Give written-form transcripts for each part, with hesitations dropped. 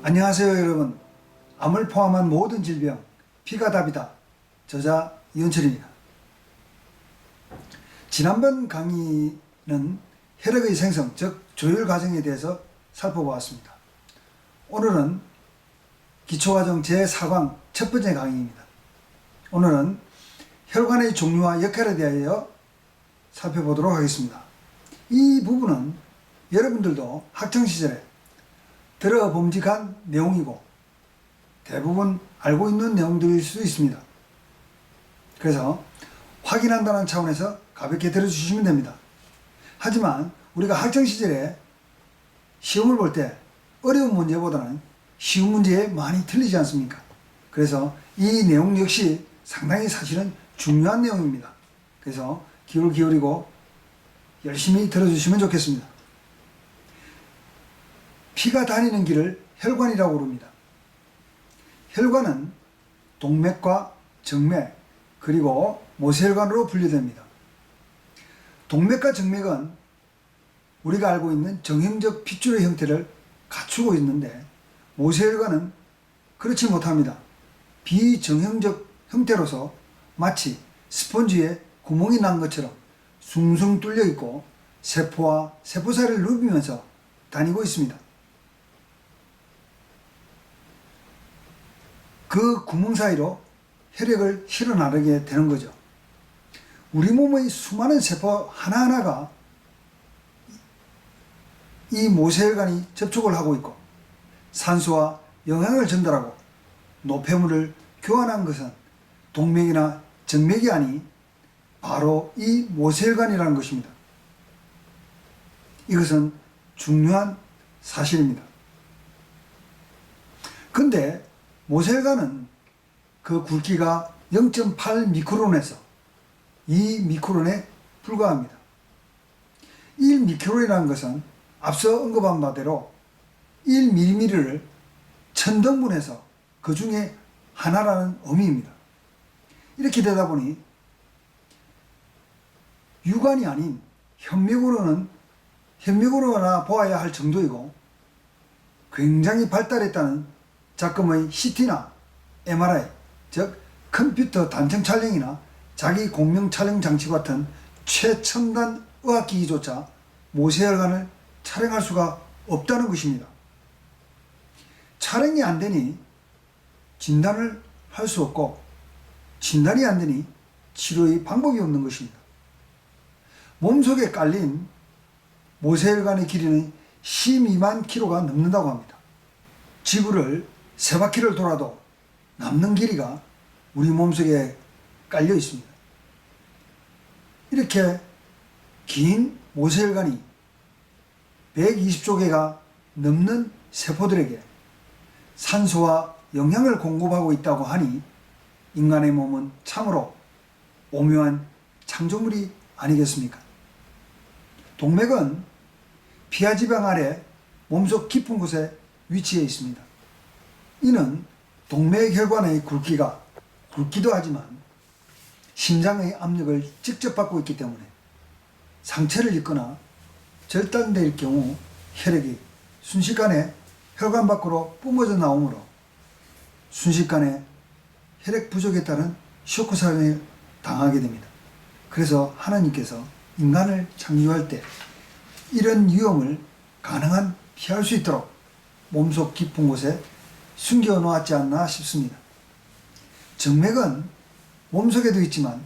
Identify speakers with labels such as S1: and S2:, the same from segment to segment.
S1: 안녕하세요 여러분. 암을 포함한 모든 질병 피가 답이다. 저자 이은철입니다. 지난번 강의는 혈액의 생성 즉 조율 과정에 대해서 살펴보았습니다. 오늘은 기초과정 제4강 첫 번째 강의입니다. 오늘은 혈관의 종류와 역할에 대하여 살펴보도록 하겠습니다. 이 부분은 여러분들도 학창시절에 들어봄직한 내용이고 대부분 알고 있는 내용들일 수도 있습니다. 그래서 확인한다는 차원에서 가볍게 들어주시면 됩니다. 하지만 우리가 학창시절에 시험을 볼 때 어려운 문제보다는 쉬운 문제에 많이 틀리지 않습니까? 그래서 이 내용 역시 상당히 사실은 중요한 내용입니다. 그래서 귀를 기울이고 열심히 들어주시면 좋겠습니다. 피가 다니는 길을 혈관이라고 부릅니다. 혈관은 동맥과 정맥 그리고 모세혈관으로 분류됩니다. 동맥과 정맥은 우리가 알고 있는 정형적 핏줄의 형태를 갖추고 있는데 모세혈관은 그렇지 못합니다. 비정형적 형태로서 마치 스펀지에 구멍이 난 것처럼 숭숭 뚫려 있고 세포와 세포 사이를 누비면서 다니고 있습니다. 그 구멍 사이로 혈액을 실어 나르게 되는 거죠. 우리 몸의 수많은 세포 하나하나가 이 모세혈관이 접촉을 하고 있고 산소와 영양을 전달하고 노폐물을 교환한 것은 동맥이나 정맥이 아닌 바로 이 모세혈관이라는 것입니다. 이것은 중요한 사실입니다. 근데 모세혈관은 그 굵기가 0.8 미크론에서 2 미크론에 불과합니다. 1 미크론이라는 것은 앞서 언급한 바대로 1mm를 1000등분해서 그 중에 하나라는 의미입니다. 이렇게 되다 보니 유관이 아닌 현미으로나 보아야 할 정도이고 굉장히 발달했다는 작금의 CT나 MRI, 즉 컴퓨터 단층 촬영이나 자기 공명 촬영 장치 같은 최첨단 의학기기조차 모세혈관을 촬영할 수가 없다는 것입니다. 촬영이 안 되니 진단을 할 수 없고 진단이 안 되니 치료의 방법이 없는 것입니다. 몸속에 깔린 모세혈관의 길이는 12만 킬로가 넘는다고 합니다. 지구를 3바퀴를 돌아도 남는 길이가 우리 몸속에 깔려 있습니다. 이렇게 긴 모세혈관이 120조 개가 넘는 세포들에게 산소와 영양을 공급하고 있다고 하니 인간의 몸은 참으로 오묘한 창조물이 아니겠습니까? 동맥은 피하지방 아래 몸속 깊은 곳에 위치해 있습니다. 이는 동맥혈관의 굵기도 하지만 심장의 압력을 직접 받고 있기 때문에 상처를 입거나 절단될 경우 혈액이 순식간에 혈관 밖으로 뿜어져 나오므로 순식간에 혈액 부족에 따른 쇼크 사용을 당하게 됩니다. 그래서 하나님께서 인간을 창조할 때 이런 위험을 가능한 피할 수 있도록 몸속 깊은 곳에 숨겨 놓았지 않나 싶습니다. 정맥은 몸속에도 있지만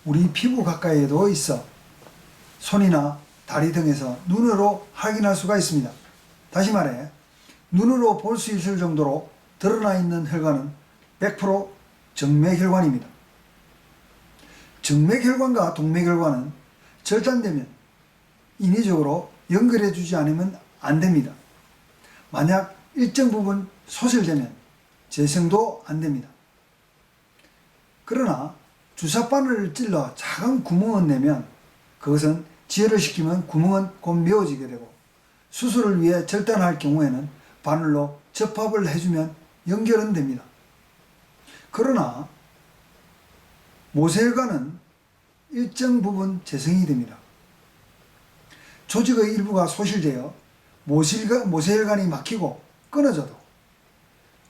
S1: 우리 피부 가까이에도 있어 손이나 다리 등에서 눈으로 확인할 수가 있습니다. 다시 말해 눈으로 볼 수 있을 정도로 드러나 있는 혈관은 100% 정맥혈관입니다. 정맥혈관과 동맥혈관은 절단되면 인위적으로 연결해 주지 않으면 안 됩니다. 만약 일정 부분 소실되면 재생도 안 됩니다. 그러나 주사바늘을 찔러 작은 구멍을 내면 그것은 지혈을 시키면 구멍은 곧 메워지게 되고 수술을 위해 절단할 경우에는 바늘로 접합을 해주면 연결은 됩니다. 그러나 모세혈관은 일정 부분 재생이 됩니다. 조직의 일부가 소실되어 모세혈관이 막히고 끊어져도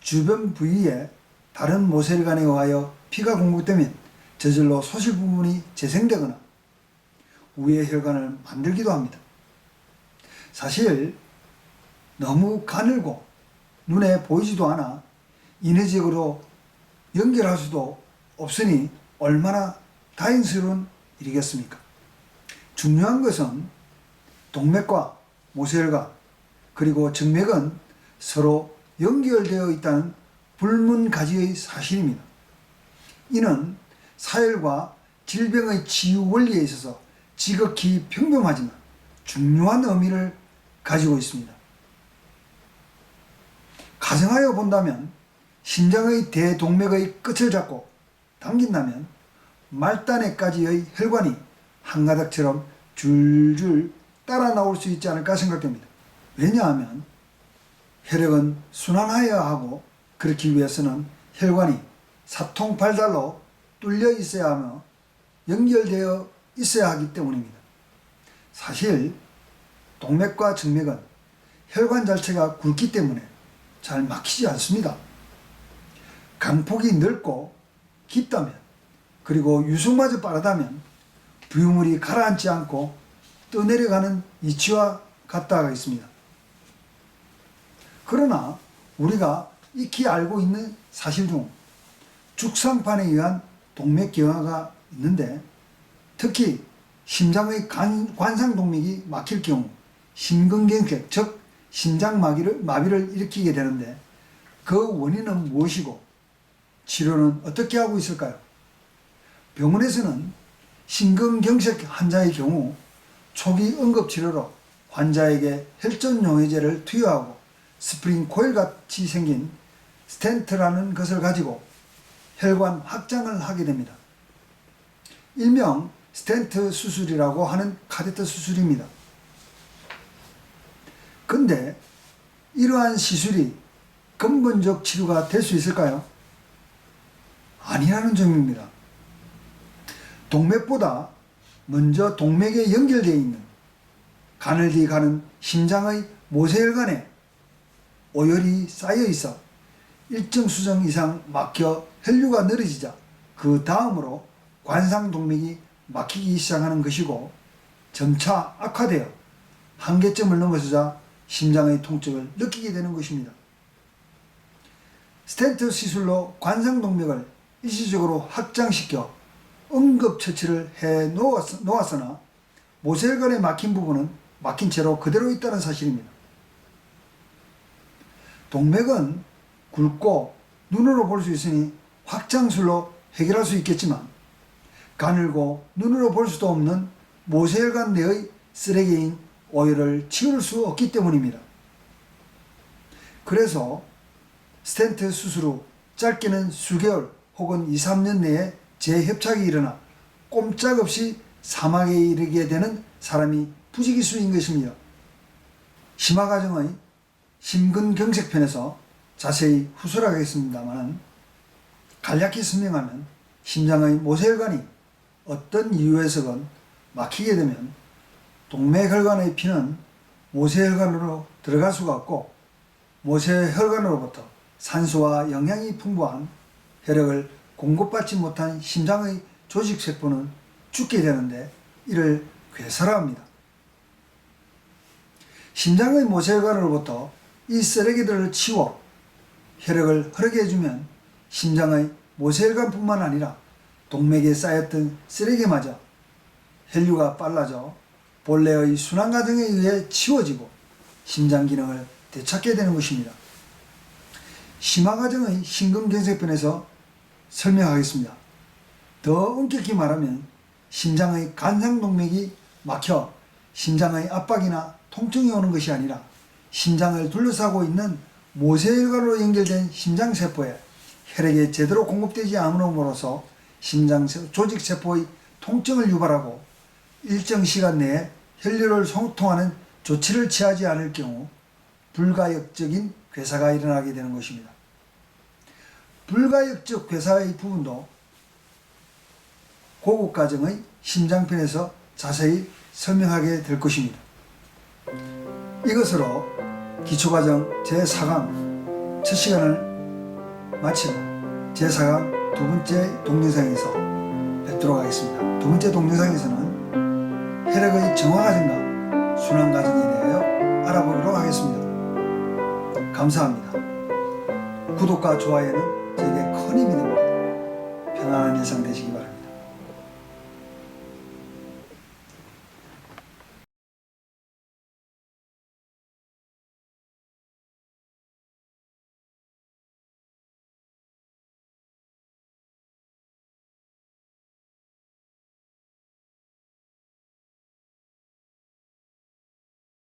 S1: 주변 부위에 다른 모세혈관에 의하여 피가 공급되면 저절로 소실 부분이 재생되거나 우회 혈관을 만들기도 합니다. 사실 너무 가늘고 눈에 보이지도 않아 인위적으로 연결할 수도 없으니 얼마나 다행스러운 일이겠습니까? 중요한 것은 동맥과 모세혈관 그리고 정맥은 서로 연결되어 있다는 불문가지의 사실입니다. 이는 사혈과 질병의 치유 원리에 있어서 지극히 평범하지만 중요한 의미를 가지고 있습니다. 가정하여 본다면 심장의 대동맥의 끝을 잡고 당긴다면 말단에까지의 혈관이 한가닥처럼 줄줄 따라 나올 수 있지 않을까 생각됩니다. 왜냐하면 혈액은 순환하여야 하고 그렇기 위해서는 혈관이 사통팔달로 뚫려 있어야 하며 연결되어 있어야 하기 때문입니다. 사실 동맥과 정맥은 혈관 자체가 굵기 때문에 잘 막히지 않습니다. 강폭이 넓고 깊다면 그리고 유속마저 빠르다면 부유물이 가라앉지 않고 떠내려가는 이치와 같다가 있습니다. 그러나 우리가 익히 알고 있는 사실 중 죽상판에 의한 동맥경화가 있는데 특히 심장의 관상동맥이 막힐 경우 심근경색 즉 심장마비를 일으키게 되는데 그 원인은 무엇이고 치료는 어떻게 하고 있을까요? 병원에서는 심근경색 환자의 경우 초기 응급치료로 환자에게 혈전용해제를 투여하고 스프링 코일 같이 생긴 스텐트라는 것을 가지고 혈관 확장을 하게 됩니다. 일명 스텐트 수술이라고 하는 카테터 수술입니다. 근데 이러한 시술이 근본적 치료가 될 수 있을까요? 아니라는 점입니다. 동맥보다 먼저 동맥에 연결되어 있는 가늘게 가는 심장의 모세혈관에 오열이 쌓여 있어 일정 수정 이상 막혀 혈류가 늘어지자 그 다음으로 관상동맥이 막히기 시작하는 것이고 점차 악화되어 한계점을 넘어서자 심장의 통증을 느끼게 되는 것입니다. 스텐트 시술로 관상동맥을 일시적으로 확장시켜 응급처치를 해 놓았으나 모세혈관에 막힌 부분은 막힌 채로 그대로 있다는 사실입니다. 동맥은 굵고 눈으로 볼 수 있으니 확장술로 해결할 수 있겠지만 가늘고 눈으로 볼 수도 없는 모세혈관 내의 쓰레기인 오열을 치울 수 없기 때문입니다. 그래서 스텐트 수술 후 짧게는 수개월 혹은 2, 3년 내에 재협착이 일어나 꼼짝없이 사망에 이르게 되는 사람이 부지기수인 것입니다. 심화 과정의 심근경색편에서 자세히 후술하겠습니다만 간략히 설명하면 심장의 모세혈관이 어떤 이유에서건 막히게 되면 동맥혈관의 피는 모세혈관으로 들어갈 수가 없고 모세혈관으로부터 산소와 영양이 풍부한 혈액을 공급받지 못한 심장의 조직세포는 죽게 되는데 이를 괴사라합니다. 심장의 모세혈관으로부터 이 쓰레기들을 치워 혈액을 흐르게 해주면 심장의 모세혈관뿐만 아니라 동맥에 쌓였던 쓰레기마저 혈류가 빨라져 본래의 순환 과정에 의해 치워지고 심장 기능을 되찾게 되는 것입니다. 심화 과정의 심근경색편에서 설명하겠습니다. 더 엄격히 말하면 심장의 관상동맥이 막혀 심장의 압박이나 통증이 오는 것이 아니라 심장을 둘러싸고 있는 모세혈관으로 연결된 심장세포에 혈액이 제대로 공급되지 않음으로써 심장 조직세포의 통증을 유발하고 일정 시간 내에 혈류를 소통하는 조치를 취하지 않을 경우 불가역적인 괴사가 일어나게 되는 것입니다. 불가역적 괴사의 부분도 고급 과정의 심장편에서 자세히 설명하게 될 것입니다. 이것으로 기초과정 제4강 첫 시간을 마치고 제4강 두 번째 동영상에서 뵙도록 하겠습니다. 두 번째 동영상에서는 혈액의 정화 과정과 순환 과정에 대하여 알아보도록 하겠습니다. 감사합니다. 구독과 좋아요는 저에게 큰 힘이 됩니다. 평안한 일상 되시기